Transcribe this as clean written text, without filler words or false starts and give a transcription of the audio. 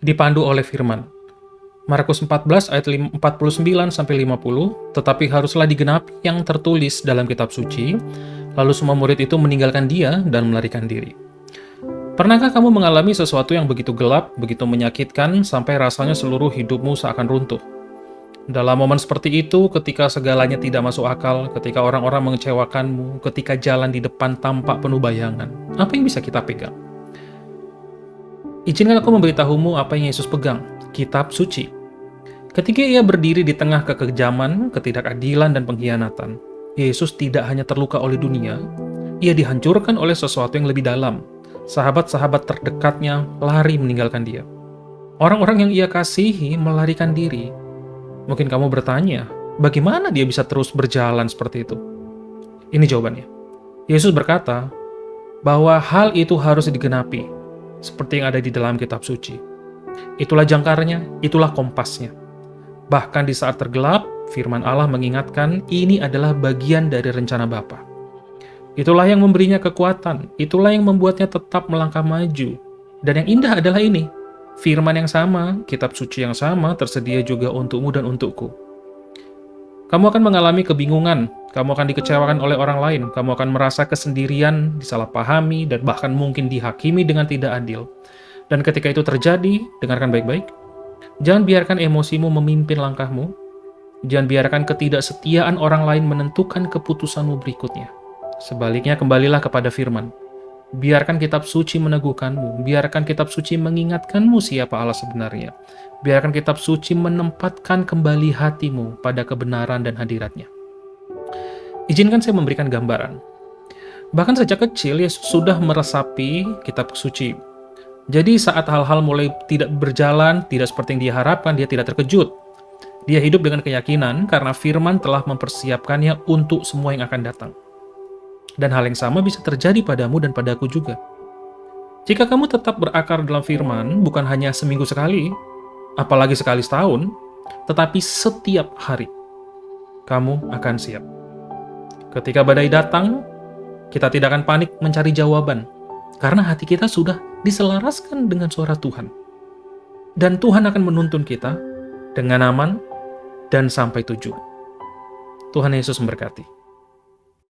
dipandu oleh firman. Markus 14 ayat 49-50, tetapi haruslah digenapi yang tertulis dalam kitab suci, lalu semua murid itu meninggalkan dia dan melarikan diri. Pernahkah kamu mengalami sesuatu yang begitu gelap, begitu menyakitkan, sampai rasanya seluruh hidupmu seakan runtuh? Dalam momen seperti itu, ketika segalanya tidak masuk akal, ketika orang-orang mengecewakanmu, ketika jalan di depan tampak penuh bayangan, apa yang bisa kita pegang? Izinkan aku memberitahumu apa yang Yesus pegang, kitab suci. Ketika ia berdiri di tengah kekejaman, ketidakadilan, dan pengkhianatan, Yesus tidak hanya terluka oleh dunia, ia dihancurkan oleh sesuatu yang lebih dalam. Sahabat-sahabat terdekatnya lari meninggalkan dia. Orang-orang yang ia kasihi melarikan diri. Mungkin kamu bertanya, bagaimana dia bisa terus berjalan seperti itu? Ini jawabannya. Yesus berkata bahwa hal itu harus digenapi, seperti yang ada di dalam kitab suci. Itulah jangkarnya, itulah kompasnya. Bahkan di saat tergelap, firman Allah mengingatkan ini adalah bagian dari rencana Bapa. Itulah yang memberinya kekuatan, itulah yang membuatnya tetap melangkah maju. Dan yang indah adalah ini, firman yang sama, kitab suci yang sama tersedia juga untukmu dan untukku. Kamu akan mengalami kebingungan, kamu akan dikecewakan oleh orang lain, kamu akan merasa kesendirian, disalahpahami, dan bahkan mungkin dihakimi dengan tidak adil. Dan ketika itu terjadi, dengarkan baik-baik. Jangan biarkan emosimu memimpin langkahmu. Jangan biarkan ketidaksetiaan orang lain menentukan keputusanmu berikutnya. Sebaliknya, kembalilah kepada firman. Biarkan kitab suci meneguhkanmu. Biarkan kitab suci mengingatkanmu siapa Allah sebenarnya. Biarkan kitab suci menempatkan kembali hatimu pada kebenaran dan hadiratnya. Izinkan saya memberikan gambaran. Bahkan sejak kecil, Yesus sudah meresapi kitab suci. Jadi saat hal-hal mulai tidak berjalan, tidak seperti yang dia harapkan, dia tidak terkejut. Dia hidup dengan keyakinan karena firman telah mempersiapkannya untuk semua yang akan datang. Dan hal yang sama bisa terjadi padamu dan padaku juga. Jika kamu tetap berakar dalam firman, bukan hanya seminggu sekali, apalagi sekali setahun, tetapi setiap hari, kamu akan siap. Ketika badai datang, kita tidak akan panik mencari jawaban, karena hati kita sudah diselaraskan dengan suara Tuhan. Dan Tuhan akan menuntun kita dengan aman dan sampai tujuan. Tuhan Yesus memberkati.